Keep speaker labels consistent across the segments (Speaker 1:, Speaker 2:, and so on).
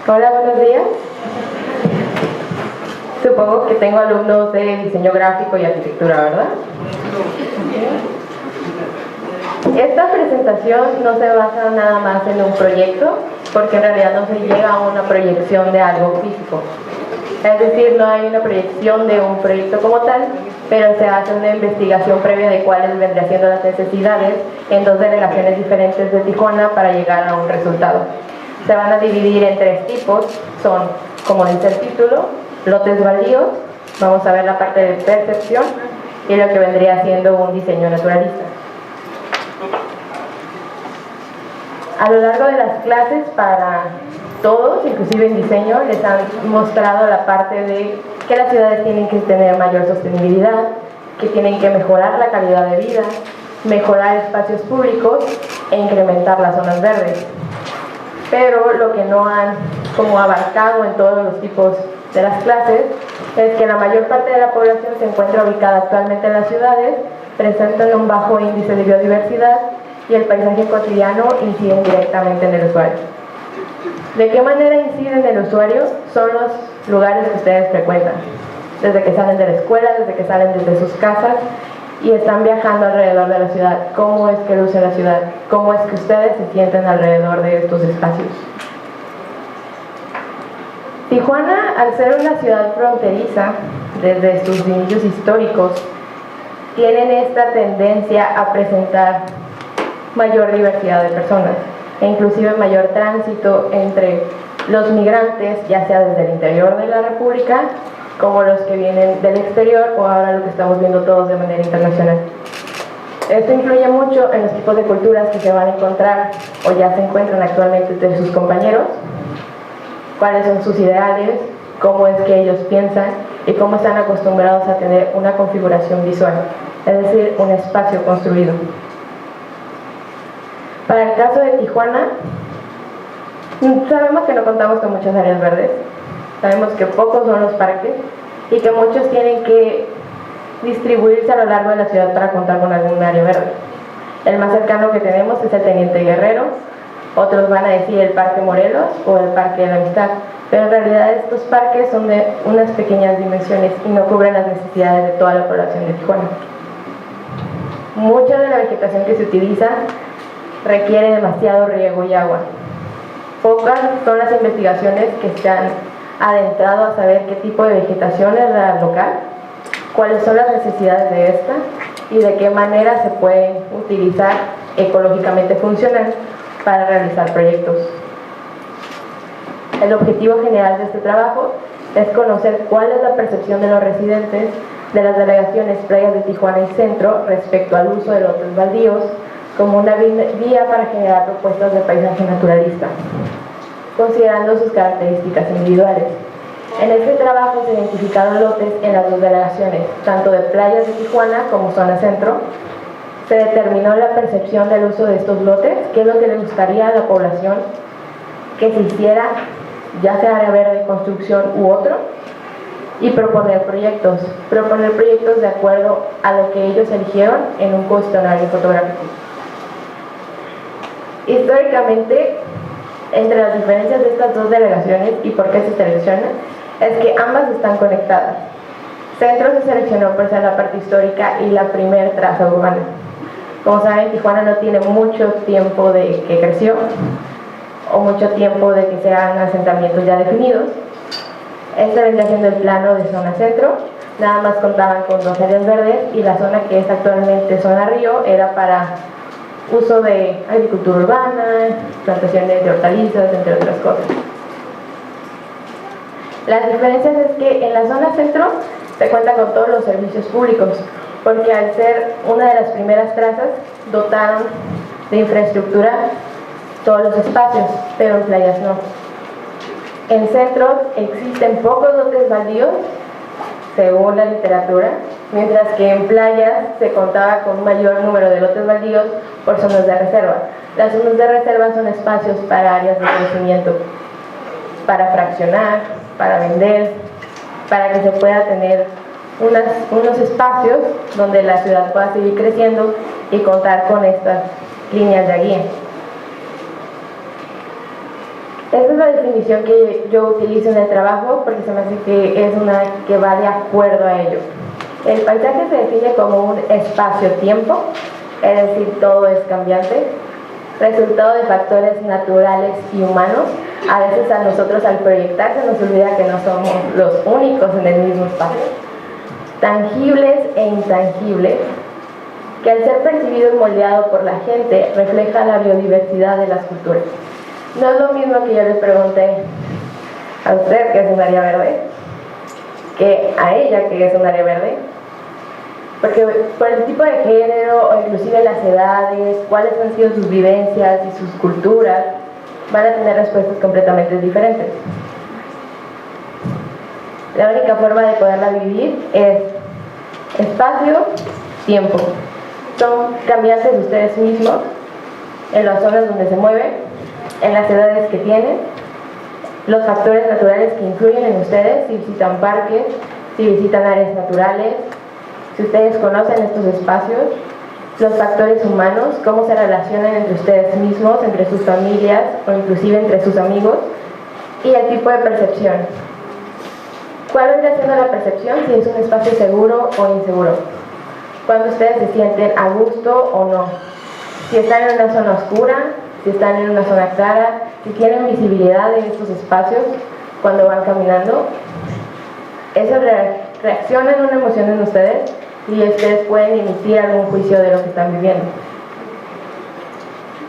Speaker 1: Hola, buenos días. Supongo que tengo alumnos de diseño gráfico y arquitectura, ¿verdad? Esta presentación no se basa nada más en un proyecto, porque en realidad no se llega a una proyección de algo físico. Es decir, no hay una proyección de un proyecto como tal, pero se hace una investigación previa de cuáles vendrían siendo las necesidades en dos delegaciones diferentes de Tijuana para llegar a un resultado. Se van a dividir en tres tipos, son, como dice el título, lotes baldíos, vamos a ver la parte de percepción y lo que vendría siendo un diseño naturalista. A lo largo de las clases para todos, inclusive en diseño, les han mostrado la parte de que las ciudades tienen que tener mayor sostenibilidad, que tienen que mejorar la calidad de vida, mejorar espacios públicos e incrementar las zonas verdes. Pero lo que no han como abarcado en todos los tipos de las clases es que la mayor parte de la población se encuentra ubicada actualmente en las ciudades, presentan un bajo índice de biodiversidad y el paisaje cotidiano incide directamente en el usuario. ¿De qué manera incide en el usuario? Son los lugares que ustedes frecuentan, desde que salen de la escuela, desde que salen desde sus casas y están viajando alrededor de la ciudad. ¿Cómo es que luce la ciudad? ¿Cómo es que ustedes se sienten alrededor de estos espacios? Tijuana, al ser una ciudad fronteriza, desde sus inicios históricos, tienen esta tendencia a presentar mayor diversidad de personas e inclusive mayor tránsito entre los migrantes, ya sea desde el interior de la República como los que vienen del exterior o ahora lo que estamos viendo todos de manera internacional. Esto influye mucho en los tipos de culturas que se van a encontrar o ya se encuentran actualmente entre sus compañeros, cuáles son sus ideales, cómo es que ellos piensan y cómo están acostumbrados a tener una configuración visual, es decir, un espacio construido. Para el caso de Tijuana, sabemos que no contamos con muchas áreas verdes, sabemos que pocos son los parques y que muchos tienen que distribuirse a lo largo de la ciudad para contar con algún área verde. El más cercano que tenemos es el Teniente Guerrero, otros van a decir el Parque Morelos o el Parque de la Amistad, pero en realidad estos parques son de unas pequeñas dimensiones y no cubren las necesidades de toda la población de Tijuana. Mucha de la vegetación que se utiliza requiere demasiado riego y agua. Pocas son las investigaciones que se han adentrado a saber qué tipo de vegetación es la local, cuáles son las necesidades de esta y de qué manera se pueden utilizar ecológicamente funcional para realizar proyectos. El objetivo general de este trabajo es conocer cuál es la percepción de los residentes de las delegaciones Playas de Tijuana y Centro respecto al uso de lotes baldíos como una vía para generar propuestas de paisaje naturalista, considerando sus características individuales. En este trabajo se identificaron lotes en las dos delegaciones, tanto de Playas de Tijuana como zona centro. Se determinó la percepción del uso de estos lotes, qué es lo que le gustaría a la población que se hiciera, ya sea área verde, construcción u otro, y proponer proyectos de acuerdo a lo que ellos eligieron en un cuestionario fotográfico. Históricamente, entre las diferencias de estas dos delegaciones y por qué se seleccionan, es que ambas están conectadas. Centro se seleccionó por ser la parte histórica y la primer traza urbana. Como saben, Tijuana no tiene mucho tiempo de que creció o mucho tiempo de que sean asentamientos ya definidos. Este vendría siendo el plano de zona centro, nada más contaban con 2 áreas verdes y la zona que es actualmente zona río era para uso de agricultura urbana, plantaciones de hortalizas, entre otras cosas. Las diferencias es que en la zona centro se cuenta con todos los servicios públicos, porque al ser una de las primeras trazas dotaron de infraestructura todos los espacios, pero en Playas no. En centros existen pocos lotes baldíos, según la literatura, mientras que en Playas se contaba con un mayor número de lotes baldíos por zonas de reserva. Las zonas de reserva son espacios para áreas de crecimiento, para fraccionar, para vender, para que se pueda tener unos espacios donde la ciudad pueda seguir creciendo y contar con estas líneas de guía. Esa es la definición que yo utilizo en el trabajo porque se me hace que es una que va de acuerdo a ello. El paisaje se define como un espacio-tiempo, es decir, todo es cambiante, resultado de factores naturales y humanos. A veces a nosotros al proyectar se nos olvida que no somos los únicos en el mismo espacio. Tangibles e intangibles, que al ser percibido y moldeado por la gente refleja la biodiversidad de las culturas. No es lo mismo que yo les pregunté a usted que es un área verde, que a ella que es un área verde, porque por el tipo de género o inclusive las edades, cuáles han sido sus vivencias y sus culturas, van a tener respuestas completamente diferentes. La única forma de poderla vivir es espacio, tiempo. Son cambiantes ustedes mismos en las zonas donde se mueven, en las edades que tienen, los factores naturales que influyen en ustedes, si visitan parques, si visitan áreas naturales, si ustedes conocen estos espacios, los factores humanos, cómo se relacionan entre ustedes mismos, entre sus familias o inclusive entre sus amigos, y el tipo de percepción. ¿Cuál vendría siendo la percepción? Si es un espacio seguro o inseguro. Cuando ustedes se sienten a gusto o no. Si están en una zona oscura, si están en una zona clara, si tienen visibilidad en estos espacios cuando van caminando. Eso reacciona en una emoción en ustedes y ustedes pueden emitir algún juicio de lo que están viviendo.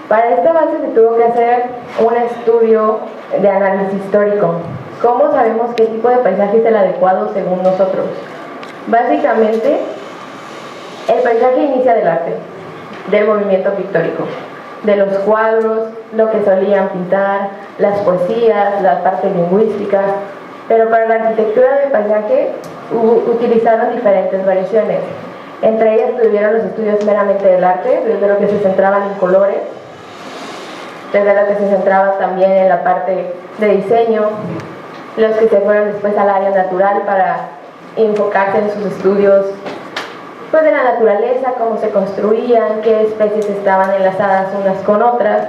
Speaker 1: Para esta base se tuvo que hacer un estudio de análisis histórico. ¿Cómo sabemos qué tipo de paisaje es el adecuado según nosotros? Básicamente, el paisaje inicia del arte, del movimiento pictórico, de los cuadros, lo que solían pintar, las poesías, la parte lingüística, pero para la arquitectura del paisaje utilizaron diferentes variaciones. Entre ellas tuvieron los estudios meramente del arte, desde lo que se centraban en colores, desde lo que se centraba también en la parte de diseño, los que se fueron después al área natural para enfocarse en sus estudios pues de la naturaleza, cómo se construían, qué especies estaban enlazadas unas con otras,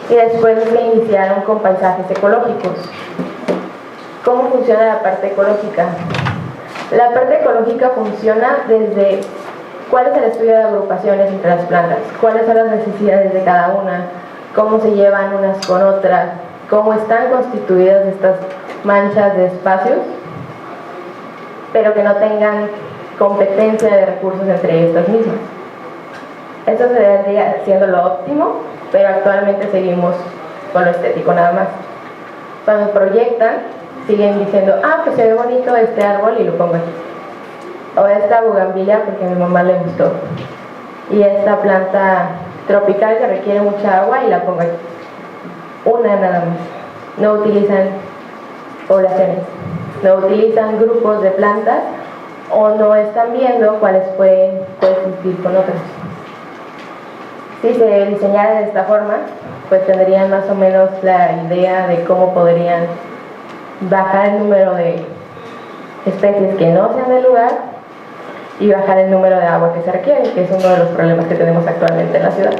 Speaker 1: y después se iniciaron con paisajes ecológicos. ¿Cómo funciona la parte ecológica? La parte ecológica funciona desde cuál es el estudio de agrupaciones entre las plantas, cuáles son las necesidades de cada una, cómo se llevan unas con otras, cómo están constituidas estas manchas de espacios, pero que no tengan competencia de recursos entre estas mismas. Eso se vendría siendo lo óptimo, pero actualmente seguimos con lo estético nada más. Cuando proyectan, siguen diciendo, pues se ve bonito este árbol y lo pongo aquí. O esta bugambilia porque a mi mamá le gustó. Y esta planta tropical que requiere mucha agua y la pongo aquí. Una nada más. No utilizan poblaciones, no utilizan grupos de plantas o no están viendo cuáles pueden coexistir con otras. Si se diseñara de esta forma, pues tendrían más o menos la idea de cómo podrían bajar el número de especies que no sean del lugar y bajar el número de agua que se requiere, que es uno de los problemas que tenemos actualmente en la ciudad.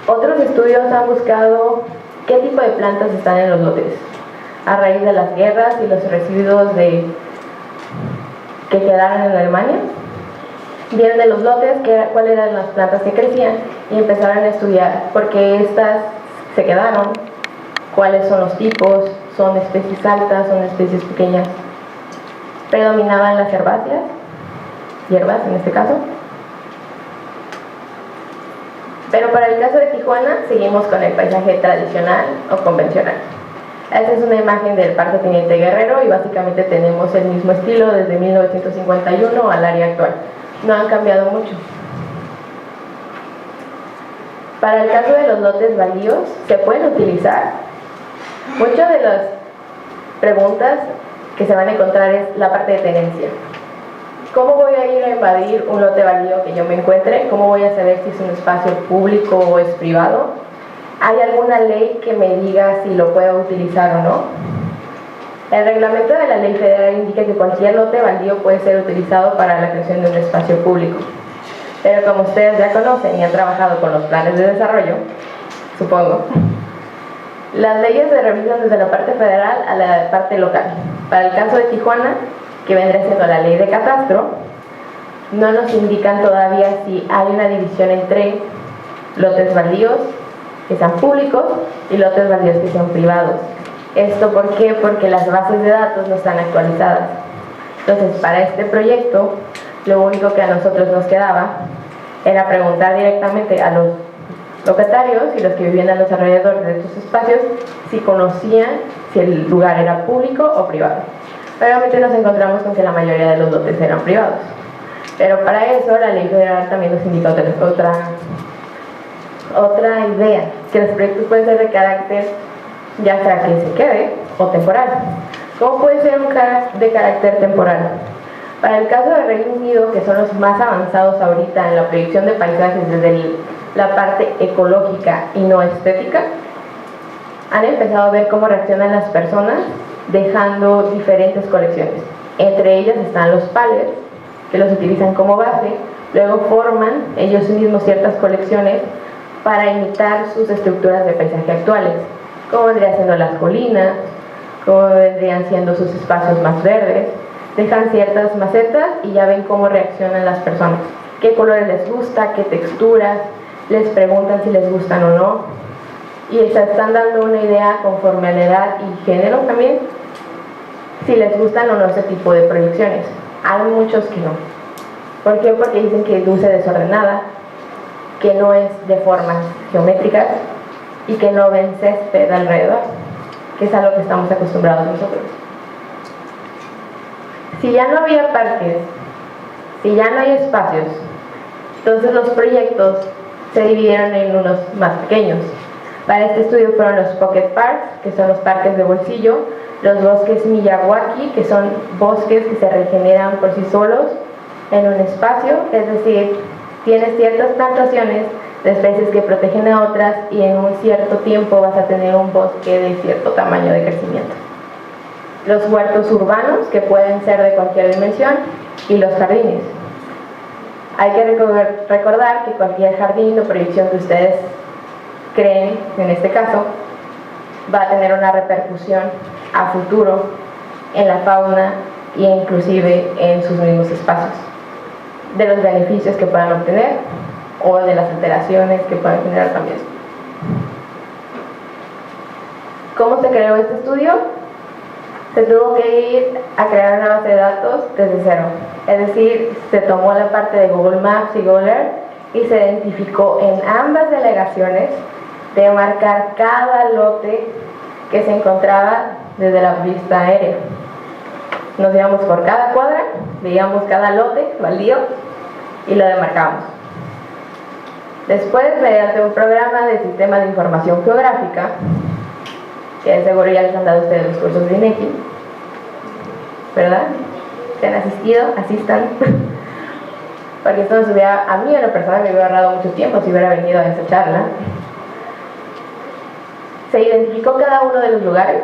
Speaker 1: Otros estudios han buscado qué tipo de plantas están en los lotes a raíz de las guerras y los residuos que quedaron en Alemania. Vieron de los lotes cuáles eran las plantas que crecían y empezaron a estudiar por qué estas se quedaron, cuáles son los tipos, son especies altas, son especies pequeñas. Predominaban las herbáceas, hierbas en este caso. Pero para el caso de Tijuana seguimos con el paisaje tradicional o convencional. Esta es una imagen del Parque Teniente Guerrero y básicamente tenemos el mismo estilo desde 1951 al área actual. No han cambiado mucho. Para el caso de los lotes baldíos, se pueden utilizar. Muchas de las preguntas que se van a encontrar es la parte de tenencia. ¿Cómo voy a ir a invadir un lote baldío que yo me encuentre? ¿Cómo voy a saber si es un espacio público o es privado? ¿Hay alguna ley que me diga si lo puedo utilizar o no? El reglamento de la ley federal indica que cualquier lote baldío puede ser utilizado para la creación de un espacio público. Pero como ustedes ya conocen y han trabajado con los planes de desarrollo, supongo, Las leyes se revisan desde la parte federal a la parte local. Para el caso de Tijuana, que vendría siendo la ley de catastro, no nos indican todavía si hay una división entre lotes baldíos que sean públicos y lotes baldíos que sean privados. ¿Esto por qué? Porque las bases de datos no están actualizadas. Entonces, para este proyecto, lo único que a nosotros nos quedaba era preguntar directamente a los locatarios y los que vivían a los alrededores de estos espacios si conocían si el lugar era público o privado. Obviamente nos encontramos con que la mayoría de los lotes eran privados, pero para eso la ley federal también nos indica otra idea, que los proyectos pueden ser de carácter ya sea que se quede o temporal. ¿Cómo puede ser de carácter temporal? Para el caso del Reino Unido, que son los más avanzados ahorita en la proyección de paisajes desde la parte ecológica y no estética, han empezado a ver cómo reaccionan las personas dejando diferentes colecciones. Entre ellas están los palets, que los utilizan como base, luego forman ellos mismos ciertas colecciones para imitar sus estructuras de paisaje actuales, como vendrían siendo las colinas, como vendrían siendo sus espacios más verdes. Dejan ciertas macetas y ya ven cómo reaccionan las personas, qué colores les gusta, qué texturas, les preguntan si les gustan o no, y se están dando una idea conforme a la edad y género también, si les gustan o no ese tipo de proyecciones. Hay muchos que no. ¿Por qué? Porque dicen que luce desordenada, que no es de formas geométricas y que no ven césped alrededor, que es a lo que estamos acostumbrados nosotros. Si ya no había parques, si ya no hay espacios, entonces los proyectos se dividieron en unos más pequeños. Para este estudio fueron los Pocket Parks, que son los parques de bolsillo, los bosques Miyawaki, que son bosques que se regeneran por sí solos en un espacio, es decir, tienes ciertas plantaciones de especies que protegen a otras y en un cierto tiempo vas a tener un bosque de cierto tamaño de crecimiento. Los huertos urbanos, que pueden ser de cualquier dimensión, y los jardines. Hay que recordar que cualquier jardín o proyección que ustedes creen, en este caso, va a tener una repercusión a futuro en la fauna e inclusive en sus mismos espacios, de los beneficios que puedan obtener o de las alteraciones que puedan generar también. ¿Cómo se creó este estudio? Se tuvo que ir a crear una base de datos desde cero, es decir, se tomó la parte de Google Maps y Google Earth y se identificó en ambas delegaciones de marcar cada lote que se encontraba desde la vista aérea. Nos íbamos por cada cuadra, veíamos cada lote baldío y lo demarcábamos. Después, mediante un programa de sistema de información geográfica, que de seguro ya les han dado ustedes los cursos de INEGI, ¿verdad? ¿Se han asistido? Asistan. Porque esto nos hubiera, a mí en lo personal me hubiera ahorrado mucho tiempo si hubiera venido a esa charla. Se identificó cada uno de los lugares.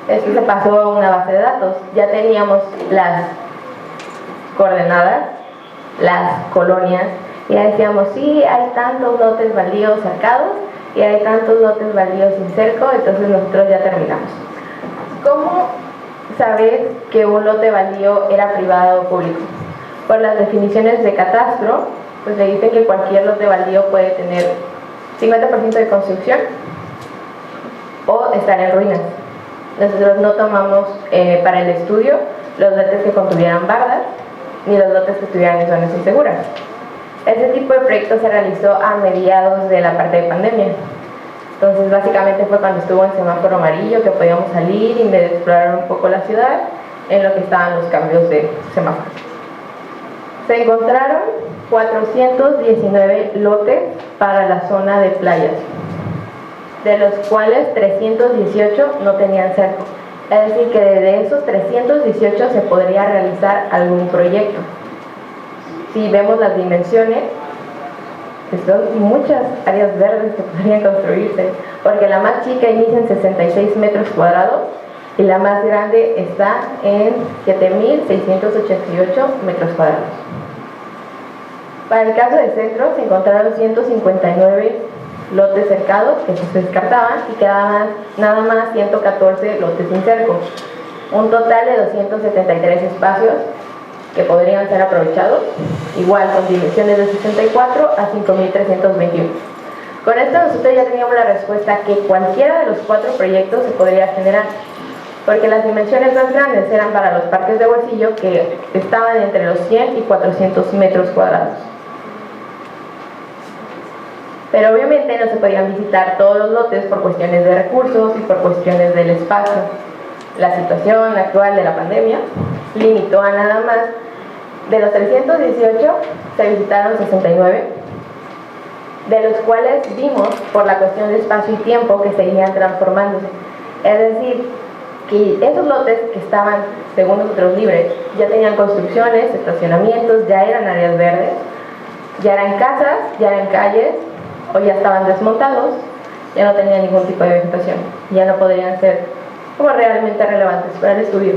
Speaker 1: Esto se pasó a una base de datos. Ya teníamos las coordenadas, las colonias, y ya decíamos, sí, hay tantos lotes baldíos cercados y hay tantos lotes baldíos sin cerco, entonces nosotros ya terminamos. ¿Cómo saber que un lote baldío era privado o público? Por las definiciones de catastro, pues le dicen que cualquier lote baldío puede tener 50% de construcción o estar en ruinas. Nosotros no tomamos para el estudio los lotes que contuvieran bardas ni los lotes que estuvieran en zonas inseguras. Este tipo de proyecto se realizó a mediados de la parte de pandemia. Entonces básicamente fue cuando estuvo en semáforo amarillo que podíamos salir y medio explorar un poco la ciudad en lo que estaban los cambios de semáforo. Se encontraron 419 lotes para la zona de playas, de los cuales 318 no tenían cerco. Es decir, que de esos 318 se podría realizar algún proyecto. Si vemos las dimensiones, son muchas áreas verdes que podrían construirse, porque la más chica inicia en 66 metros cuadrados y la más grande está en 7.688 metros cuadrados. Para el caso del centro se encontraron 159 lotes cercados, que se descartaban, y quedaban nada más 114 lotes sin cerco. Un total de 273 espacios que podrían ser aprovechados, igual con dimensiones de 64 a 5.321. Con esto nosotros ya teníamos la respuesta que cualquiera de los 4 proyectos se podría generar, porque las dimensiones más grandes eran para los parques de bolsillo, que estaban entre los 100 y 400 metros cuadrados. Pero obviamente no se podían visitar todos los lotes por cuestiones de recursos y por cuestiones del espacio. La situación actual de la pandemia limitó a nada más, de los 318 se visitaron 69, de los cuales vimos por la cuestión de espacio y tiempo que seguían transformándose. Es decir, que esos lotes que estaban, según nosotros, libres, ya tenían construcciones, estacionamientos, ya eran áreas verdes, ya eran casas, ya eran calles, o ya estaban desmontados, ya no tenían ningún tipo de vegetación, ya no podrían ser como realmente relevantes para el estudio.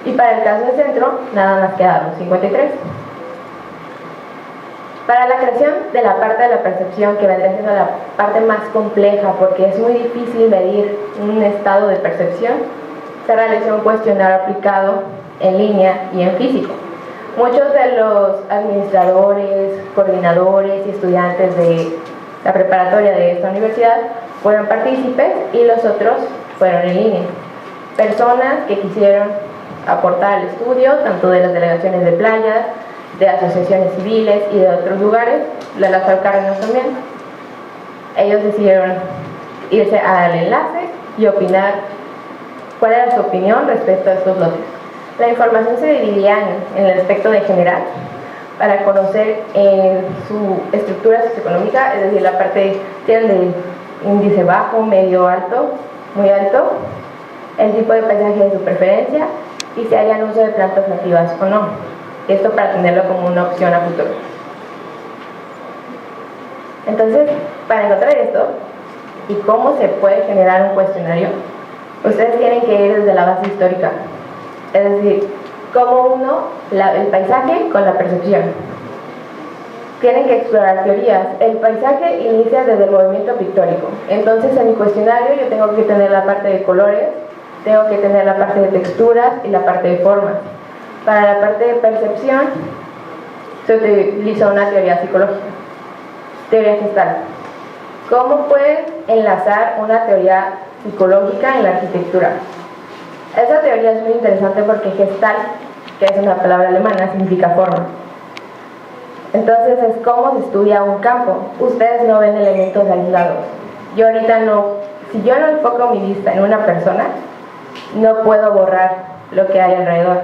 Speaker 1: Y para el caso del centro, nada más quedaron 53. Para la creación de la parte de la percepción, que vendría siendo la parte más compleja, porque es muy difícil medir un estado de percepción, se realizó un cuestionario aplicado en línea y en físico. Muchos de los administradores, coordinadores y estudiantes de la preparatoria de esta universidad fueron partícipes y los otros fueron en línea. Personas que quisieron aportar al estudio, tanto de las delegaciones de playas, de asociaciones civiles y de otros lugares, de las Cárdenas también. Ellos decidieron irse al enlace y opinar cuál era su opinión respecto a estos lotes. La información se dividía en el aspecto de general, para conocer su estructura socioeconómica, es decir, la parte tienen de índice bajo, medio, alto, muy alto, el tipo de paisaje de su preferencia y si harían uso de plantas nativas o no. Esto para tenerlo como una opción a futuro. Entonces, para encontrar esto y cómo se puede generar un cuestionario, ustedes tienen que ir desde la base histórica, es decir, cómo uno, el paisaje con la percepción. Tienen que explorar teorías. El paisaje inicia desde el movimiento pictórico. Entonces, en mi cuestionario yo tengo que tener la parte de colores, tengo que tener la parte de texturas y la parte de formas. Para la parte de percepción, se utiliza una teoría psicológica, teoría gestal. ¿Cómo pueden enlazar una teoría psicológica en la arquitectura? Esa teoría es muy interesante porque gestal, que es una palabra alemana, significa forma. Entonces es cómo se estudia un campo. Ustedes no ven elementos aislados. Yo ahorita no, si yo no enfoco mi vista en una persona, no puedo borrar lo que hay alrededor.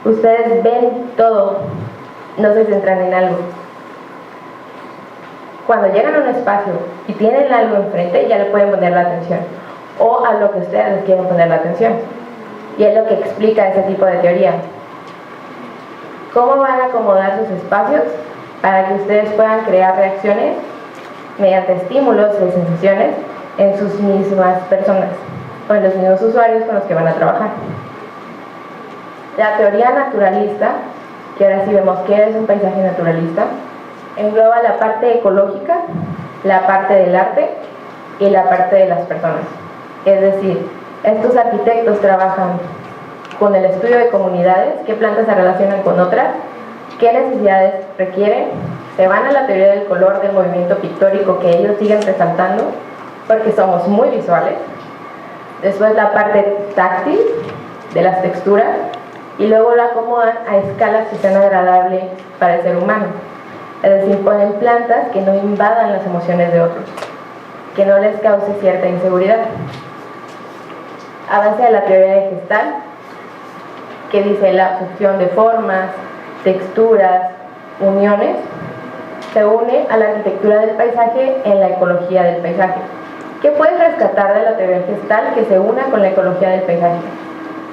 Speaker 1: Ustedes ven todo, no se centran en algo. Cuando llegan a un espacio y tienen algo enfrente, ya le pueden poner la atención, o a lo que ustedes les quieren poner la atención. Y es lo que explica ese tipo de teoría. ¿Cómo van a acomodar sus espacios para que ustedes puedan crear reacciones mediante estímulos y sensaciones en sus mismas personas o en los mismos usuarios con los que van a trabajar? La teoría naturalista, que ahora sí vemos qué es un paisaje naturalista, engloba la parte ecológica, la parte del arte y la parte de las personas. Es decir, estos arquitectos trabajan con el estudio de comunidades, qué plantas se relacionan con otras, qué necesidades requieren, se van a la teoría del color, del movimiento pictórico que ellos siguen resaltando, porque somos muy visuales. Después la parte táctil, de las texturas, y luego la acomodan a escalas que sean agradables para el ser humano. Es decir, ponen plantas que no invadan las emociones de otros, que no les cause cierta inseguridad. A base de la teoría de Gestalt, que dice la absorción de formas, texturas, uniones, se une a la arquitectura del paisaje en la ecología del paisaje. ¿Qué puedes rescatar de la teoría Gestalt que se una con la ecología del paisaje?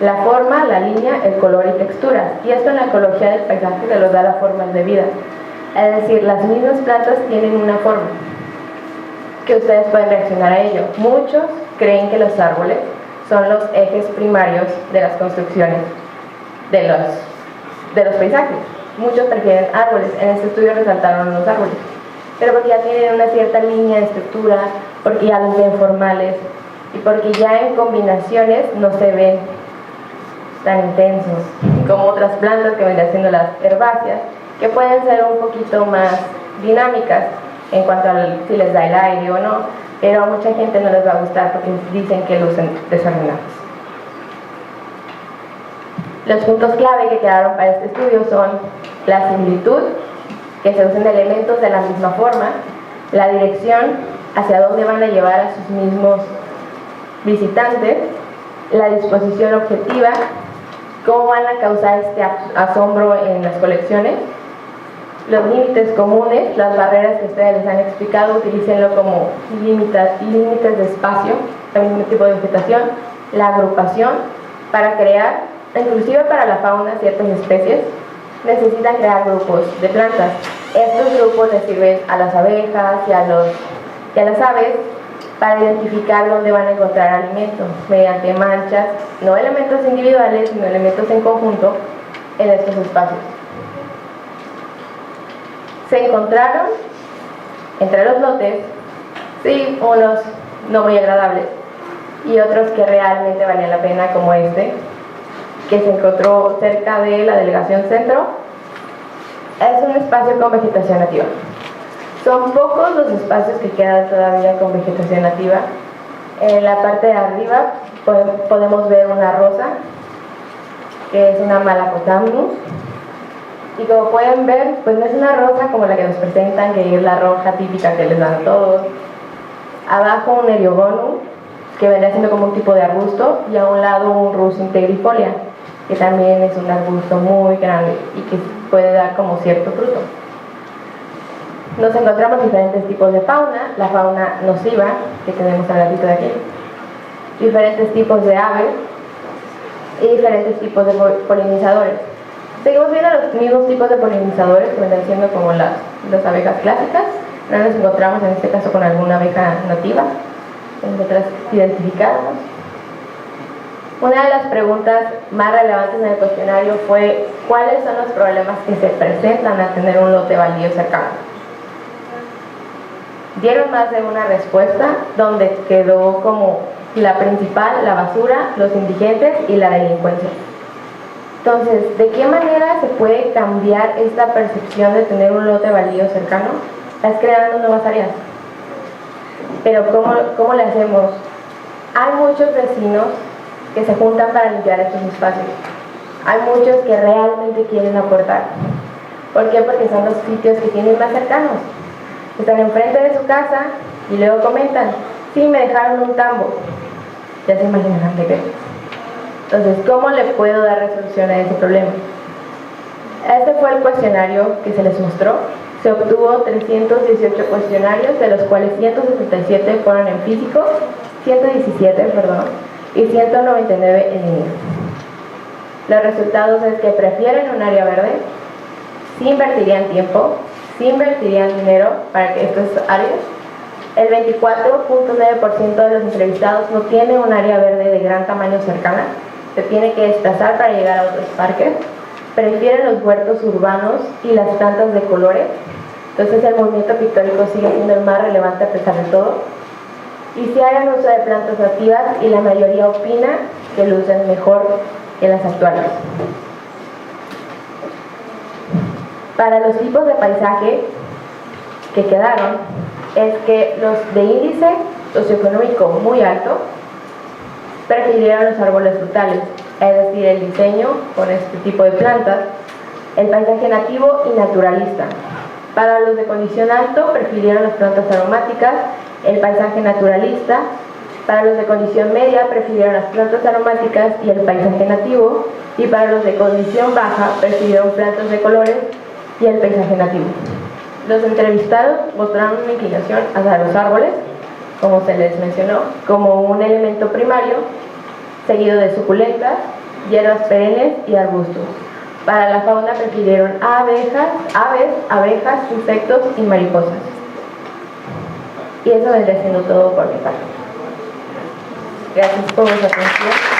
Speaker 1: La forma, la línea, el color y texturas. Y esto en la ecología del paisaje se los da las formas de vida. Es decir, las mismas plantas tienen una forma que ustedes pueden reaccionar a ello. Muchos creen que los árboles son los ejes primarios de las construcciones de los paisajes. Muchos prefieren árboles. En este estudio resaltaron los árboles. pero porque ya tienen una cierta línea de estructura, porque ya los ven formales y porque ya en combinaciones no se ven tan intensos como otras plantas que vendrían siendo las herbáceas, que pueden ser un poquito más dinámicas en cuanto a si les da el aire o no, pero a mucha gente no les va a gustar porque dicen que lucen desordenados. Los puntos clave que quedaron para este estudio son la similitud, que se usen elementos de la misma forma, la dirección, hacia dónde van a llevar a sus mismos visitantes, la disposición objetiva, cómo van a causar este asombro en las colecciones, los límites comunes, las barreras que ustedes les han explicado, utilícenlo como límites de espacio, el mismo tipo de vegetación, la agrupación, para crear, inclusive para la fauna, ciertas especies, necesitan crear grupos de plantas. Estos grupos les sirven a las abejas y a las aves para identificar dónde van a encontrar alimentos, mediante manchas, no elementos individuales, sino elementos en conjunto en estos espacios. Se encontraron entre los lotes, sí, unos no muy agradables y otros que realmente valían la pena, como este, que se encontró cerca de la Delegación Centro. Es un espacio con vegetación nativa. Son pocos los espacios que quedan todavía con vegetación nativa. En la parte de arriba podemos ver una rosa, que es una Malacotamnus, y como pueden ver, pues no es una rosa como la que nos presentan, que es la roja típica que les dan a todos. Abajo un Eriogonum, que vendría siendo como un tipo de arbusto, y a un lado un Rus integrifolia, que también es un arbusto muy grande y que puede dar como cierto fruto. Nos encontramos diferentes tipos de fauna, la fauna nociva, que tenemos al ladito de aquí, diferentes tipos de aves y diferentes tipos de polinizadores. Seguimos viendo los mismos tipos de polinizadores que vendrán siendo como las abejas clásicas. No nos encontramos en este caso con alguna abeja nativa, nosotras identificamos. Una de las preguntas más relevantes en el cuestionario fue ¿cuáles son los problemas que se presentan al tener un lote baldío cercano? Dieron más de una respuesta, donde quedó como la principal, la basura, los indigentes y la delincuencia. Entonces, ¿de qué manera se puede cambiar esta percepción de tener un lote baldío cercano? Es creando nuevas áreas. Pero ¿cómo le hacemos? Hay muchos vecinos que se juntan para limpiar estos espacios. Hay muchos que realmente quieren aportar. ¿Por qué? Porque son los sitios que tienen más cercanos. Están enfrente de su casa y luego comentan, sí, me dejaron un tambo. Ya se imaginarán de qué. Entonces, ¿cómo le puedo dar resolución a ese problema? Este fue el cuestionario que se les mostró. Se obtuvo 318 cuestionarios, de los cuales 177 fueron en físico, 117, y 199 en línea. Los resultados es que prefieren un área verde, sí invertirían tiempo, sí invertirían dinero para que estas áreas. El 24.9% de los entrevistados no tiene un área verde de gran tamaño cercana, se tiene que desplazar para llegar a otros parques. Prefieren los huertos urbanos y las plantas de colores. Entonces el movimiento pictórico sigue siendo el más relevante a pesar de todo. Y si hagan uso de plantas nativas, y la mayoría opina que lucen mejor que las actuales. Para los tipos de paisaje que quedaron, es que los de índice socioeconómico muy alto prefirieron los árboles frutales, es decir, el diseño con este tipo de plantas, el paisaje nativo y naturalista. Para los de condición alto prefirieron las plantas aromáticas, el paisaje naturalista. Para los de condición media prefirieron las plantas aromáticas y el paisaje nativo, y para los de condición baja prefirieron plantas de colores y el paisaje nativo. Los entrevistados mostraron una inclinación hacia los árboles, como se les mencionó, como un elemento primario, seguido de suculentas, hierbas perennes y arbustos. Para la fauna prefirieron aves, abejas, insectos y mariposas. Y eso vendría siendo todo por mi parte. Gracias por su atención.